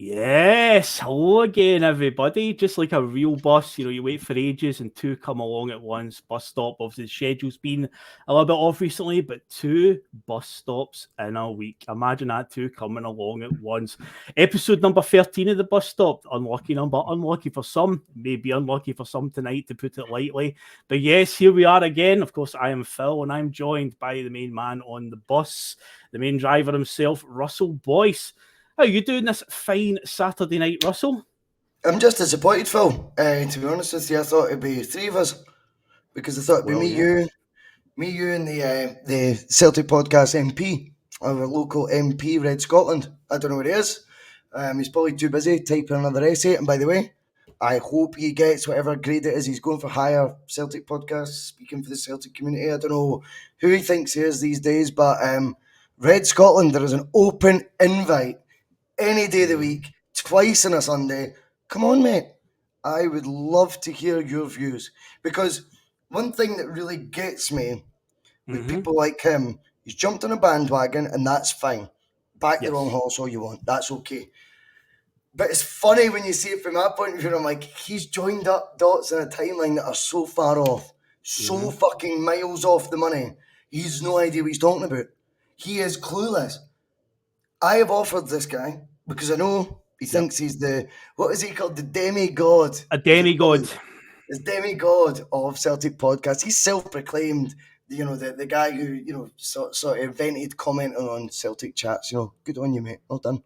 Yes, hello again, everybody. Just like a real bus, you wait for ages and two come along at once. Bus stop, obviously, the schedule's been a little bit off recently, but two bus stops in a week. Imagine that, two coming along at once. Episode number 13 of the bus stop. Unlucky number, unlucky for some, maybe unlucky for some tonight, to put it lightly. But yes, here we are again. Of course, I am Phil, and I'm joined by the main man on the bus, the main driver himself, Russell Bhoycie. How are you doing this fine Saturday night, Russell? I'm just disappointed, Phil. To be honest with you, I thought it'd be three of us because I thought it'd be me, you, and the Celtic podcast MP, our local MP, Red Scotland. I don't know what he is. He's probably too busy typing another essay. And by the way, I hope he gets whatever grade it is he's going for. Higher Celtic podcast, speaking for the Celtic community. I don't know who he thinks he is these days, but Red Scotland, there is an open invite any day of the week, twice on a Sunday. Come on, mate. I would love to hear your views, because one thing that really gets me with people like him, he's jumped on a bandwagon, and that's fine. Back the wrong horse all you want. That's okay. But it's funny when you see it from my point of view. I'm like, he's joined up dots in a timeline that are so far off, so fucking miles off the money. He's no idea what he's talking about. He is clueless. I have offered this guy because I know he thinks he's what is he called? The demigod. A demigod. He's demigod of Celtic podcasts. He's self-proclaimed, the guy who, sort of invented commenting on Celtic chats. Good on you, mate. Well done.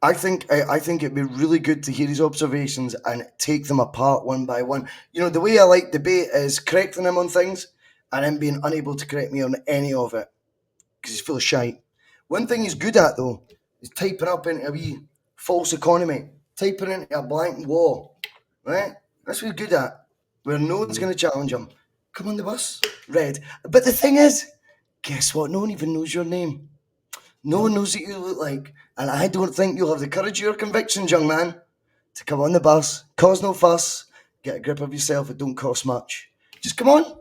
I think it'd be really good to hear his observations and take them apart one by one. The way I like debate is correcting him on things and him being unable to correct me on any of it because he's full of shite. One thing he's good at, though, is typing up into a wee false economy, typing into a blank wall, right? That's what he's good at, where no one's going to challenge him. Come on the bus, Red. But the thing is, guess what? No one even knows your name. No one knows what you look like. And I don't think you'll have the courage of your convictions, young man, to come on the bus, cause no fuss, get a grip of yourself. It don't cost much. Just come on.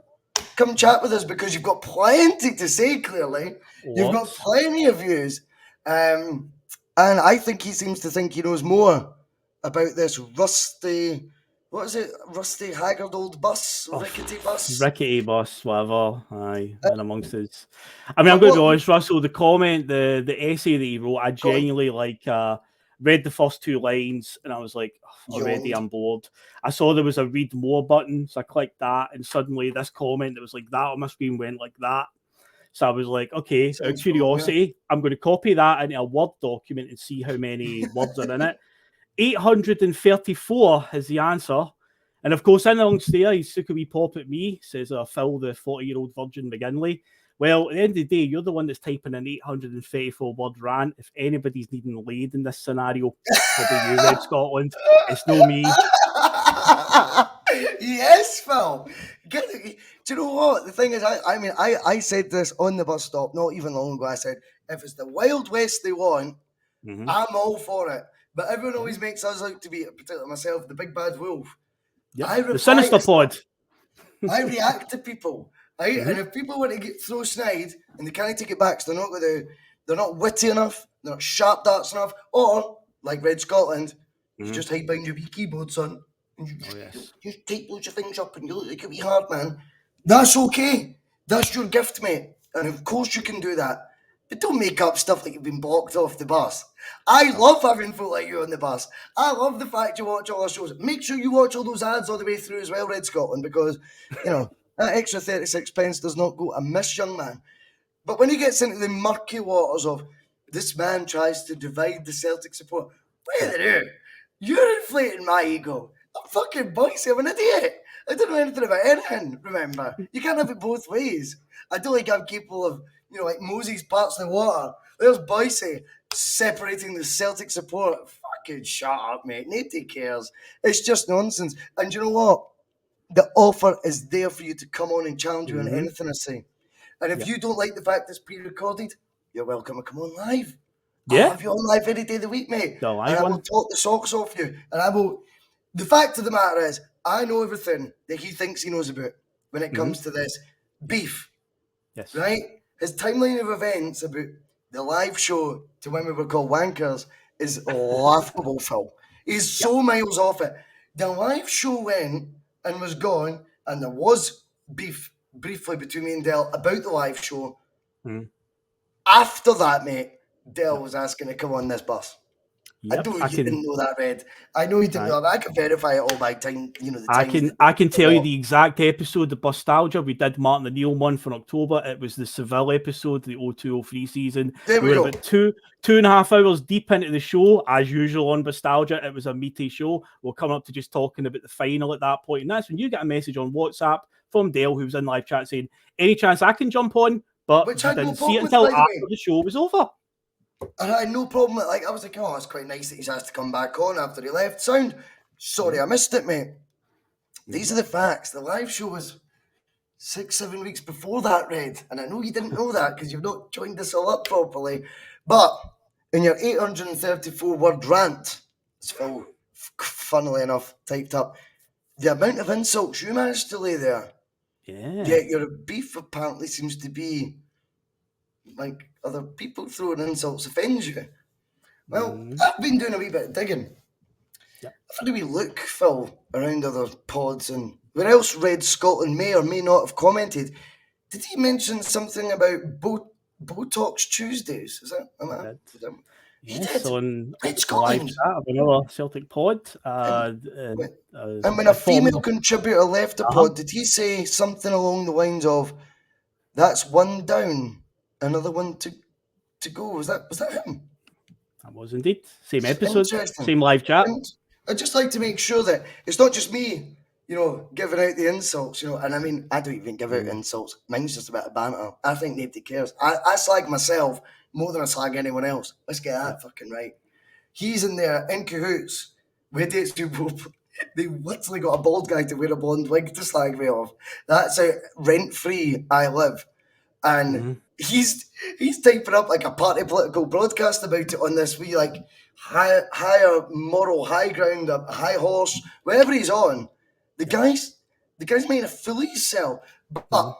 Come chat with us, because you've got plenty to say, clearly. You've got plenty of views. And I think he seems to think he knows more about this rusty, rusty, haggard old bus, rickety bus. Rickety bus, whatever. Aye, and amongst us. I mean, I'm going to be honest, Russell, the comment, the essay that he wrote, I genuinely read the first two lines and I was like, already I'm bored. I saw there was a read more button, so I clicked that, and suddenly this comment that was like that on my screen went like that. So I was like, okay, out of curiosity, I'm going to copy that into a Word document and see how many words are in it. 834 is the answer. And of course, in amongst there, he's took a wee pop at me, says, Phil, the 40-year-old virgin McGinley. Well, at the end of the day, you're the one that's typing an 834-word rant. If anybody's needing laid in this scenario, probably you, Red Scotland. It's no me. Yes, Phil. Do you know what? The thing is, I said this on the bus stop not even long ago. I said, if it's the Wild West they want, I'm all for it. But everyone always makes us out to be, particularly myself, the big bad wolf. Yep. The Sinister Pod. I react to people. And if people want to throw snide and they can't take it back, so they're not witty enough, they're not sharp darts enough, or like Red Scotland, you just hide behind your wee keyboard, son. And you take loads of things up and you look like a wee hard man. That's okay. That's your gift, mate. And of course you can do that. But don't make up stuff like you've been blocked off the bus. I love having folk like you on the bus. I love the fact you watch all our shows. Make sure you watch all those ads all the way through as well, Red Scotland, because, that extra 36 pence does not go amiss, young man. But when he gets into the murky waters of this man tries to divide the Celtic support, wait a minute, you're inflating my ego. I'm fucking Bhoycie, I'm an idiot. I don't know anything about anything, remember? You can't have it both ways. I don't think I'm capable of, like Moses parts in the water. There's Bhoycie separating the Celtic support. Fucking shut up, mate. Nobody cares. It's just nonsense. And you know what? The offer is there for you to come on and challenge you on anything I say. And if you don't like the fact it's pre-recorded, you're welcome to come on live. I'll have you on live any day of the week, mate. And I will talk the socks off you. And I will... The fact of the matter is, I know everything that he thinks he knows about when it comes to this beef. Yes. Right? His timeline of events about the live show to when we were called Wankers is laughable, Phil. He's so miles off it. The live show went and was gone, and there was beef briefly between me and Del about the live show. After that, mate, Del was asking to come on this bus. I know you didn't know that, Red. I know you didn't know that. I can verify it all by time. You know the times. I can tell you the exact episode of Bustalgia. We did Martin the Neil month in October. It was the Seville episode, the 02-03 season. There we go. About 2.5 hours deep into the show, as usual on Bustalgia. It was a meaty show. We're coming up to just talking about the final at that point, and that's when you get a message on WhatsApp from Dale, who was in live chat, saying, "Any chance I can jump on?" But which I didn't see it until after the show was over. And I had no problem with, I was like, oh, it's quite nice that he's asked to come back on after he left. Sound, sorry, I missed it, mate. These are the facts. The live show was 6-7 weeks before that, Red. And I know you didn't know that because you've not joined us all up properly. But in your 834-word rant, it's Phil, funnily enough, typed up, the amount of insults you managed to lay there. Yeah. Yet your beef apparently seems to be like other people throwing insults offends you. Well, I've been doing a wee bit of digging. I've had a wee look, Phil, around other pods and where else Red Scotland may or may not have commented. Did he mention something about Botox Tuesdays? Is that? He did. On Red Scotland. Another Celtic pod. And when a female contributor left the pod, did he say something along the lines of, "That's one down, another one to go"? Was that him? That was indeed. Same episode, same live chat. And I'd just like to make sure that it's not just me, giving out the insults, and I mean, I don't even give out insults. Mine's just a bit of banter. I think nobody cares. I slag myself more than I slag anyone else. Let's get that fucking right. He's in there in cahoots with dates people. They literally got a bald guy to wear a blonde wig to slag me off. That's how rent-free I live. And he's typing up like a party political broadcast about it on this wee higher moral high ground, a high horse, wherever he's on. The guy's making a fool of himself. But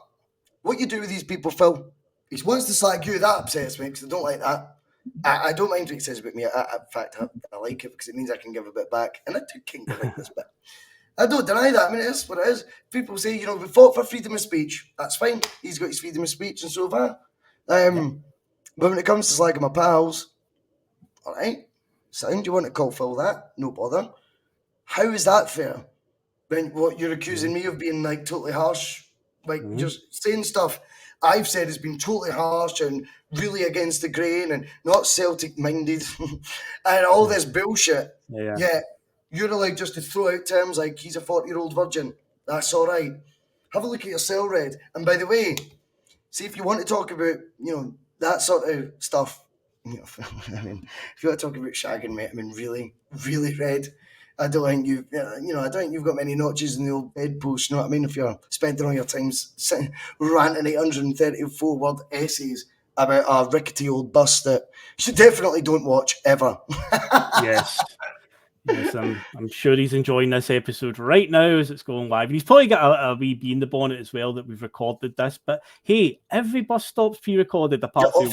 what you do with these people, Phil, he wants to slag you. That upsets me because I don't like that. I don't mind what he says about me. In fact, I like it because it means I can give a bit back, and I do kind of like this bit. I don't deny that. I mean, it is what it is. People say, we fought for freedom of speech. That's fine. He's got his freedom of speech, and so have I. But when it comes to slagging my pals, all right, sound you want to call Phil that? No bother. How is that fair? When what you're accusing me of being like totally harsh, just saying stuff I've said has been totally harsh and really against the grain and not Celtic minded and all this bullshit. Yeah. You're allowed just to throw out terms like he's a 40-year-old virgin. That's all right. Have a look at yourself, Red. And by the way, see if you want to talk about, that sort of stuff. I mean, if you want to talk about shagging, mate, I mean, really, really, Red. I don't think you've got many notches in the old bedpost. You know what I mean? If you're spending all your time ranting 834-word essays about a rickety old bus that you definitely don't watch ever. Yes. Yes, I'm sure he's enjoying this episode right now as it's going live. And he's probably got a wee bee in the bonnet as well that we've recorded this. But hey, every bus stop's pre-recorded apart from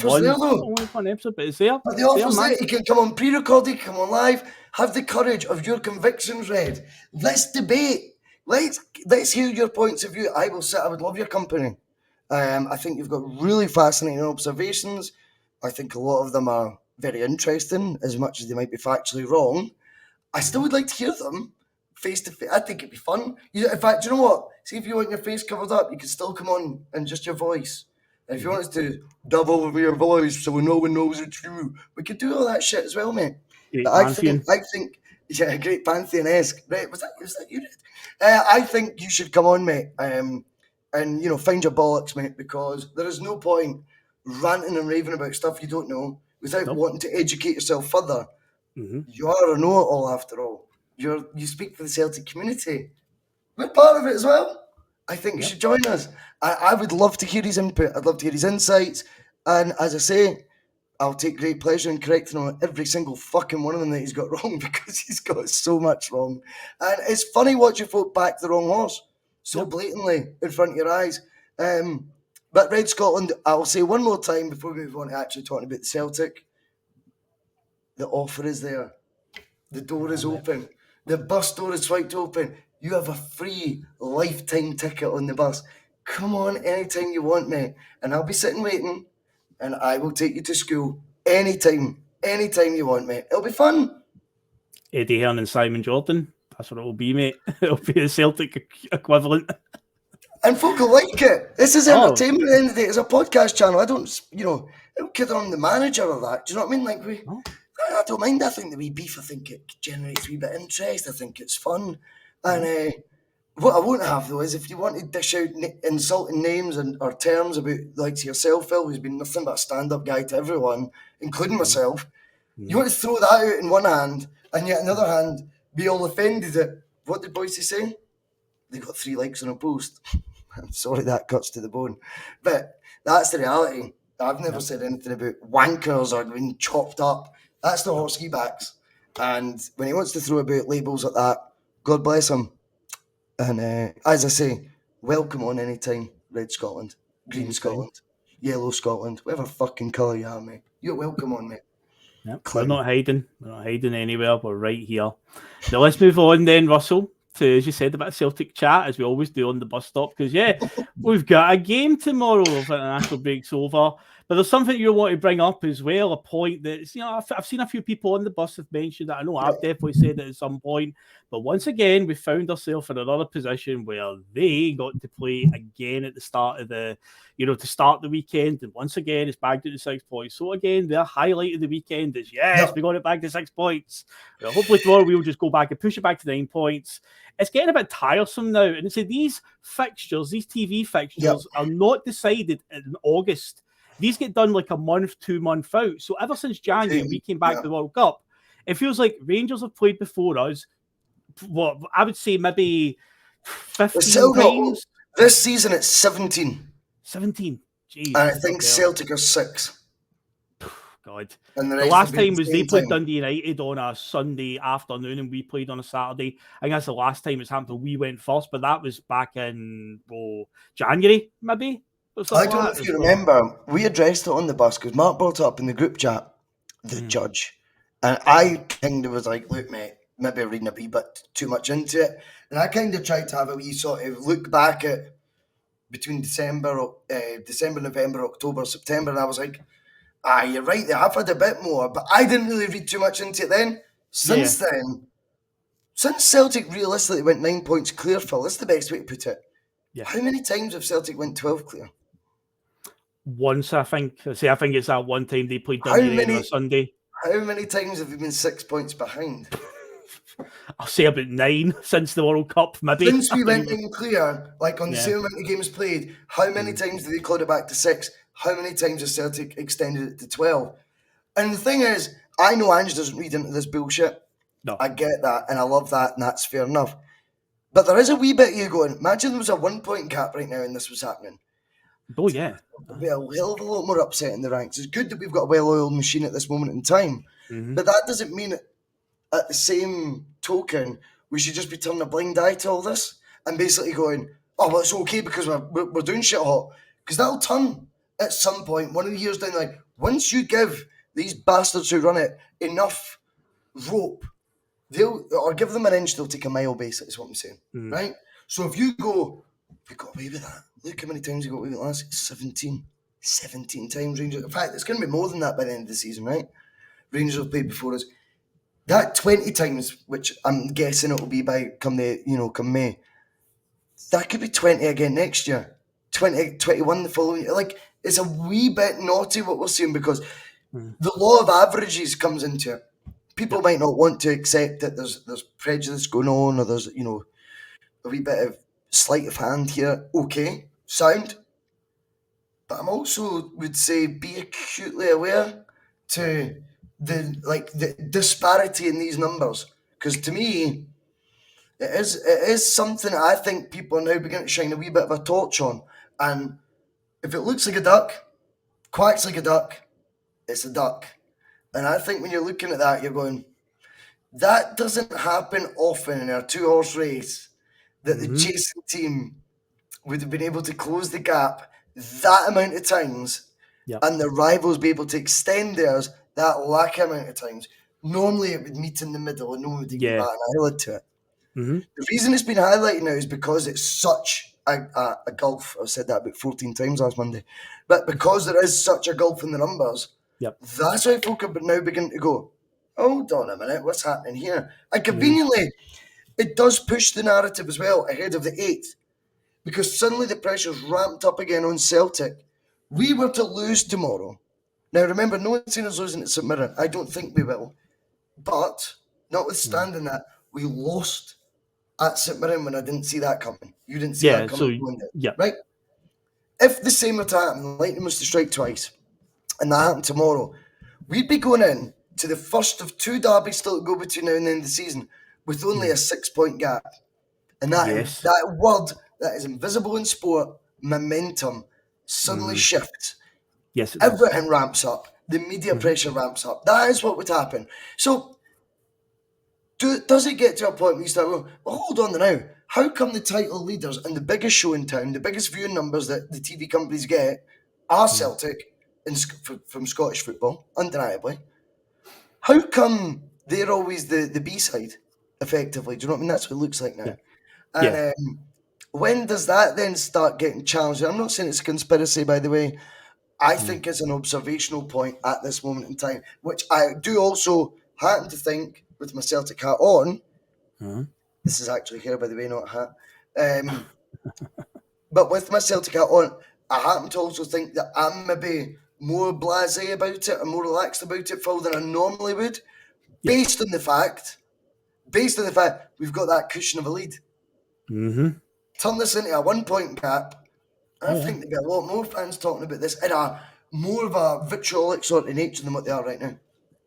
one episode, but it's there. But the offer's there. He can come on pre-recorded, come on live. Have the courage of your convictions, Red. Let's debate. Let's hear your points of view. I would love your company. I think you've got really fascinating observations. I think a lot of them are very interesting, as much as they might be factually wrong. I still would like to hear them face to face. I think it'd be fun. In fact, you know what? See if you want your face covered up, you can still come on and just your voice. And if you want us to dub over your voice so no one knows it's you, we could do all that shit as well, mate. I think, yeah, great Pantheon-esque. Right, was that you? I think you should come on, mate, and find your bollocks, mate, because there is no point ranting and raving about stuff you don't know without wanting to educate yourself further. You are a know-it-all after all. You speak for the Celtic community. We're part of it as well. I think you should join us. I would love to hear his input. I'd love to hear his insights. And as I say, I'll take great pleasure in correcting him on every single fucking one of them that he's got wrong because he's got so much wrong. And it's funny watching folk back the wrong horse so blatantly in front of your eyes. But Red Scotland, I'll say one more time before we move on to actually talking about the Celtic. The offer is there. The door is open. The bus door is swiped open. You have a free lifetime ticket on the bus. Come on anytime you want, mate. And I'll be sitting waiting, and I will take you to school anytime you want, mate. It'll be fun. Eddie Hearn and Simon Jordan. That's what it will be, mate. It'll be the Celtic equivalent. And folk will like it. This is entertainment at the end of the day. It's a podcast channel. I don't kid on the manager or that. Do you know what I mean? Like I don't mind. I think the wee beef, I think it generates a wee bit of interest. I think it's fun. And what I won't have, though, is if you want to dish out insulting names or terms about, like, to yourself, Phil, who's been nothing but a stand-up guy to everyone, including myself, you want to throw that out in one hand, and yet in the other hand, be all offended at, what did Bhoycie say? They got 3 likes on a post. I'm sorry that cuts to the bone. But that's the reality. I've never said anything about wankers or being chopped up. That's the Bhoycie backs. And when he wants to throw about labels like that, God bless him. And as I say, welcome on anytime, Red Scotland, Green Scotland, Yellow Scotland, whatever fucking colour you are, mate. You're welcome on, mate. Yep. We're not hiding. We're not hiding anywhere. We're right here. Now let's move on then, Russell, to, as you said, a bit of Celtic chat, as we always do on the bus stop, because, we've got a game tomorrow if international break's over. But there's something you want to bring up as well, a point that, I've seen a few people on the bus have mentioned that. I know I've definitely said it at some point. But once again, we found ourselves in another position where they got to play again at the start of the, to start the weekend. And once again, it's back to 6 points. So again, their highlight of the weekend is, we got it back to 6 points. Well, hopefully tomorrow we'll just go back and push it back to 9 points. It's getting a bit tiresome now. And so these fixtures, these TV fixtures are not decided in August. These get done like a month, 2 month out. So ever since January, we came back to the World Cup. It feels like Rangers have played before us. What I would say maybe 15 times. This season it's 17. 17. Jeez. And I think Celtic are 6. God. And the last time was they played Dundee United on a Sunday afternoon and we played on a Saturday. I guess the last time it's happened we went first, but that was back in January, maybe. I don't know if you remember, we addressed it on the bus because Mark brought it up in the group chat, the judge. And I kind of was like, look, mate, maybe I'm reading a wee bit too much into it. And I kind of tried to have a wee sort of look back at between December, November, October, September. And I was like, you're right, they have had a bit more. But I didn't really read too much into it then. Since then, since Celtic realistically went 9 points clear, Phil, that's the best way to put it. Yeah. How many times have Celtic went 12 clear? Once, I think. I think it's that one time they played Dundee on a Sunday. How many times have you been 6 points behind? I'll say about 9 since the World Cup, maybe. Since we went in clear, like on the same amount of games played, how many times did they clawed it back to 6? How many times has Celtic extended it to 12? And the thing is, I know Ange doesn't read into this bullshit. No. I get that, and I love that, and that's fair enough. But there is a wee bit of you going, imagine there was a 1 point gap right now and this was happening. Oh, yeah. It'll be a hell of a lot more upset in the ranks. It's good that we've got a well-oiled machine at this moment in time. But that doesn't mean at the same token, we should just be turning a blind eye to all this and basically going, oh, well, it's okay because we're doing shit hot. Because that'll turn at some point, one of the years down the line. Once you give these bastards who run it enough rope, or give them an inch, they'll take a mile, basically, is what I'm saying. Right? So if you go, we got away with that. Look how many times we got away with it last 17 times Rangers. In fact, it's going to be more than that by the end of the season, right? Rangers have played before us. That 20 times, which I'm guessing it will be by come May, that could be 20 again next year. 20, 21 the following year. Like, it's a wee bit naughty what we're seeing because the law of averages comes into it. People might not want to accept that there's prejudice going on or there's, a wee bit of sleight of hand here. Okay, sound. But I'm also would say be acutely aware to the disparity in these numbers. Because to me, it is something I think people are now beginning to shine a wee bit of a torch on. And if it looks like a duck, quacks like a duck, it's a duck. And I think when you're looking at that, you're going, that doesn't happen often in our 2-horse race, that the chasing team would have been able to close the gap that amount of times, Yep. and the rivals be able to extend theirs that lack amount of times, normally it would meet in the middle and no one would even bat an eyelid to it. Mm-hmm. The reason it's been highlighted now is because it's such a gulf. I've said that about 14 times last Monday. But because there is such a gulf in the numbers, that's why folk are now beginning to go, hold on a minute, what's happening here? And conveniently, it does push the narrative as well ahead of the 8th, because suddenly the pressure's ramped up again on Celtic. We were to lose tomorrow. Now, remember, no one's seen us losing at St Mirren. I don't think we will. But, notwithstanding that, we lost at St Mirren when I didn't see that coming. You didn't see that coming. Right? If the same were to happen, lightning was to strike twice, and that happened tomorrow, we'd be going in to the first of 2 derbies still to go between now and the end of the season with only a 6-point gap. And that word that is invisible in sport, momentum, suddenly shifts. Yes, everything ramps up. The media pressure ramps up. That is what would happen. So, does it get to a point where you start going, well, hold on now. How come the title leaders and the biggest show in town, the biggest viewing numbers that the TV companies get are Celtic from Scottish football, undeniably? How come they're always the B-side, effectively? Do you know what I mean? That's what it looks like now. And when does that then start getting challenged? I'm not saying it's a conspiracy, by the way. I think it's an observational point at this moment in time, which I do also happen to think, with my Celtic hat on, this is actually here, by the way, not a hat. But with my Celtic hat on, I happen to also think that I'm maybe more blasé about it and more relaxed about it, Phil, than I normally would, based on the fact we've got that cushion of a lead. Turn this into a 1-point gap. I think there'd be a lot more fans talking about this in a more of a vitriolic sort of nature than what they are right now.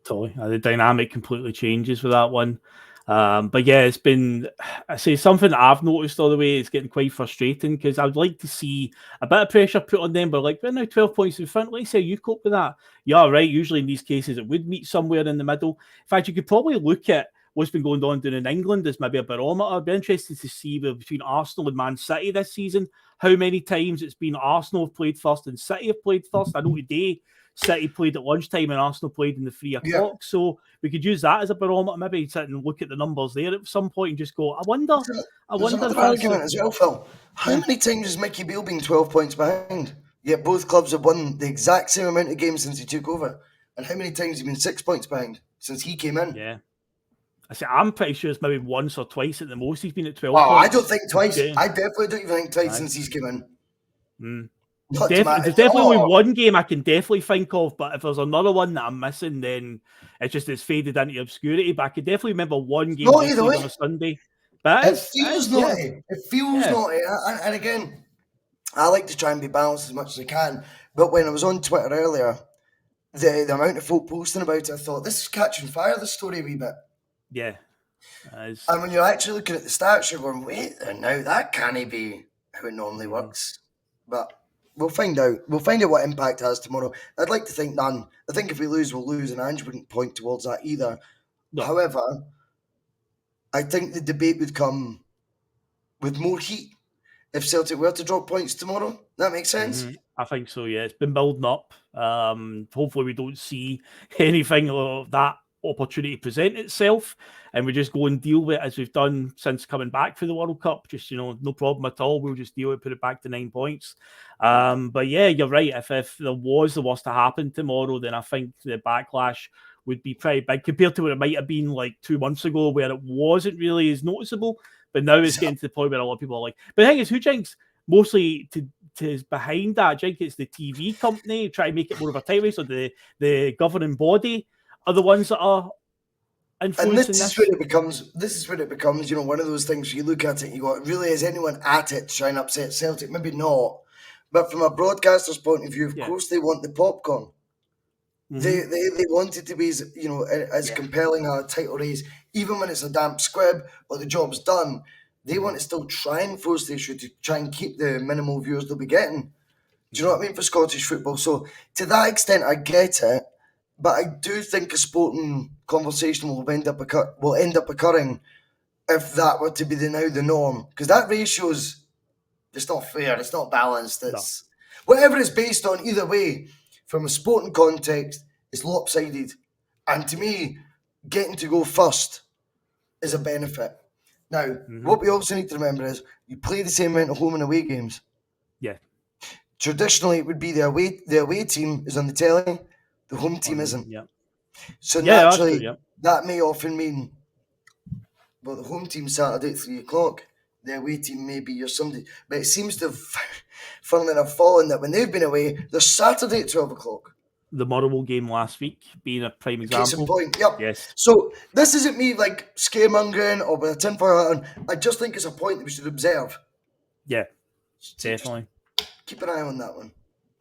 Totally. The dynamic completely changes with that one. But yeah, it's been, I say, something that I've noticed all the way. It's getting quite frustrating because I'd like to see a bit of pressure put on them, but like, we're now 12 points in front. Let's say you cope with that. Yeah, right. Usually in these cases, it would meet somewhere in the middle. In fact, you could probably look at what's been going on down in England as maybe a barometer. I'd be interested to see between Arsenal and Man City this season, how many times it's been Arsenal have played first and City have played first. I know today City played at lunchtime and Arsenal played in the 3 o'clock. So we could use that as a barometer, maybe sit and look at the numbers there at some point and just go, I wonder. There's another argument as well, Phil. How many times has Mickey Beale been 12 points behind? Yet both clubs have won the exact same amount of games since he took over. And how many times has he been 6 points behind since he came in? Yeah. I'm pretty sure it's maybe once or twice at the most he's been at 12 points. I don't think twice. I definitely don't even think twice since he's come in. There's definitely only one game I can definitely think of, but if there's another one that I'm missing, then it's faded into obscurity. But I can definitely remember one game on a Sunday. But it feels naughty. It feels naughty. And again, I like to try and be balanced as much as I can. But when I was on Twitter earlier, the amount of folk posting about it, I thought, this is catching fire, this story a wee bit. Yeah. And when you're actually looking at the stats, you're going, wait, now that can't be how it normally works. But we'll find out. We'll find out what impact it has tomorrow. I'd like to think none. I think if we lose, we'll lose, and Ange wouldn't point towards that either. No. However, I think the debate would come with more heat if Celtic were to drop points tomorrow. That makes sense? I think so, yeah. It's been building up. Hopefully we don't see anything of that opportunity present itself and we just go and deal with it as we've done since coming back for the World Cup. Just, no problem at all. We'll just deal with it, put it back to 9 points. But yeah, you're right. If there was the worst to happen tomorrow, then I think the backlash would be pretty big compared to what it might have been like 2 months ago where it wasn't really as noticeable. But now it's getting to the point where a lot of people are like, but the thing is, who jinx mostly is behind that? I think it's the TV company try to make it more of a tight race, or the governing body are the ones that are influencing this. And this is where it becomes, one of those things where you look at it and you go, really, is anyone at it to try and upset Celtic? Maybe not. But from a broadcaster's point of view, of course they want the popcorn. They want it to be as compelling a title race, even when it's a damp squib or the job's done. They want to still try and force the issue to try and keep the minimal viewers they'll be getting. Do you know what I mean, for Scottish football? So to that extent, I get it, but I do think a sporting conversation will end up occurring if that were to be the norm, because that ratio's it's not fair, it's not balanced. whatever it's based on, either way, from a sporting context, it's lopsided. And to me, getting to go first is a benefit. Now, what we also need to remember is you play the same amount of home and away games. Yeah. Traditionally, it would be the away team is on the telly, the home team isn't. Yeah. So Yeah, that's naturally, true, yeah. that may often mean, well, the home team Saturday at 3 o'clock, the away team may be your Sunday. But it seems to have, funnily enough, fallen that when they've been away, they're Saturday at 12 o'clock. The Motherwell game last week being a prime example. Case in point, yep. Yes. So this isn't me like scaremongering or with a tinfoil hat on. I just think it's a point that we should observe. Yeah, definitely. Keep an eye on that one.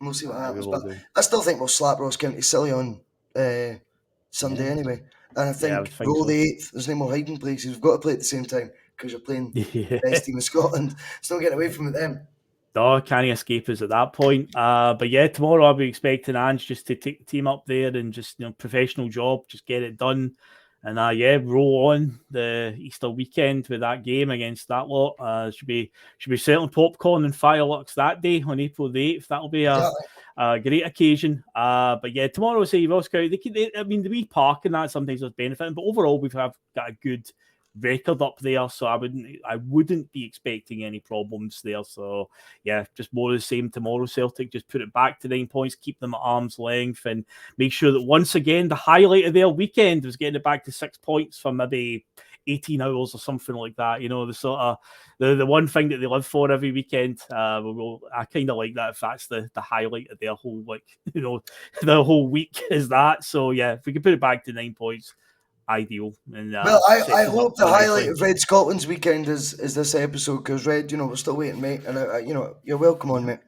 And we'll see what happens. will But do. I still think we'll slap Ross County silly on Sunday anyway. And I think roll the 8th. There's no more hiding places. We've got to play at the same time because you're playing the best team in Scotland. It's not getting away from it then. No, can't escape us at that point. But yeah, tomorrow I'll be expecting Ange just to take the team up there and just, professional job, just get it done. And roll on the Easter weekend with that game against that lot. Should be certainly popcorn and fireworks that day on April the 8th. That'll be a great occasion. But yeah, tomorrow, say Ross County, the wee park and that sometimes is benefiting, but overall we've got a good record up there, so I wouldn't be expecting any problems there. So yeah, just more of the same tomorrow. Celtic just put it back to 9 points, keep them at arm's length, and make sure that once again the highlight of their weekend was getting it back to 6 points for maybe 18 hours or something like that. The sort of the one thing that they live for every weekend. I kind of like that if that's the highlight of their whole their whole week is that. So yeah, if we can put it back to 9 points, ideal. And well, I hope the highlight of Red Scotland's weekend is this episode, because Red, we're still waiting, mate, and you're welcome on, mate.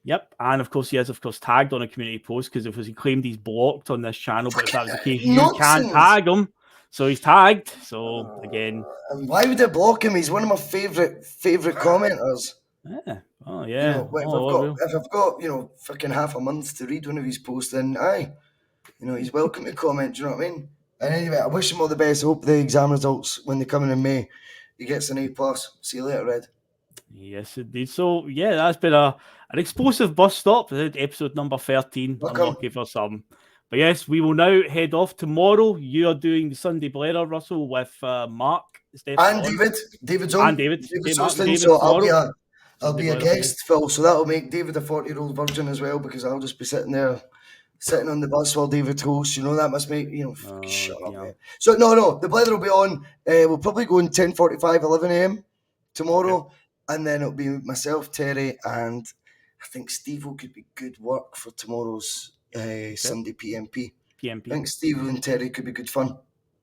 Yep, and of course he is tagged on a community post, because he claimed he's blocked on this channel, but if that was the case, you can't tag him, so he's tagged. So again, and why would I block him? He's one of my favorite commenters. Yeah. Oh yeah. If I've got fucking half a month to read one of his posts, then he's welcome to comment. Do you know what I mean? And anyway, I wish him all the best. I hope the exam results, when they come in May, he gets an A+. See you later, Red. Yes, indeed. So, yeah, that's been an explosive bus stop. Episode number 13. I'm lucky for some. But yes, we will now head off tomorrow. You are doing the Sunday Blether, Russell, with Mark. And David. David's on. And David. So I'll be a guest, Phil. So that'll make David a 40-year-old virgin as well, because I'll just be sitting on the bus while David hosts. That must make, shut up, mate. So, no, the Blether will be on. We'll probably go in 10:45, 11 a.m. tomorrow. Okay. And then it'll be myself, Terry, and I think Steve-O could be good work for tomorrow's Sunday PMP. I think Steve and Terry could be good fun.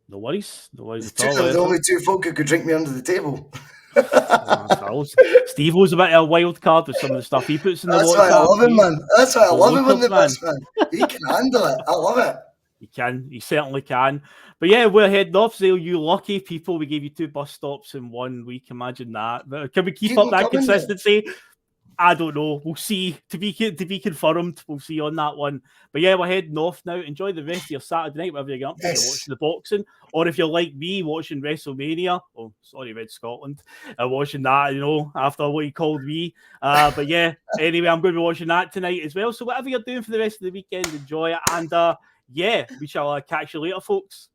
No worries. No worries at all. The only two folk who could drink me under the table. Steve-O's a bit of a wild card with some of the stuff he puts in the That's why I love him, man. That's why I love him in the bus, man. He can handle it. I love it. He can. He certainly can. But yeah, we're heading off. So you lucky people. We gave you 2 bus stops in 1 week. Imagine that. But can we keep up that consistency? There. I don't know. We'll see. To be confirmed. We'll see on that one. But yeah, we're heading off now. Enjoy the rest of your Saturday night, whatever you get up to. You're watching the boxing, or if you're like me, watching WrestleMania. Oh, sorry, Red Scotland. Watching that, after what he called me. But yeah, anyway, I'm going to be watching that tonight as well. So whatever you're doing for the rest of the weekend, enjoy it. And yeah, we shall catch you later, folks.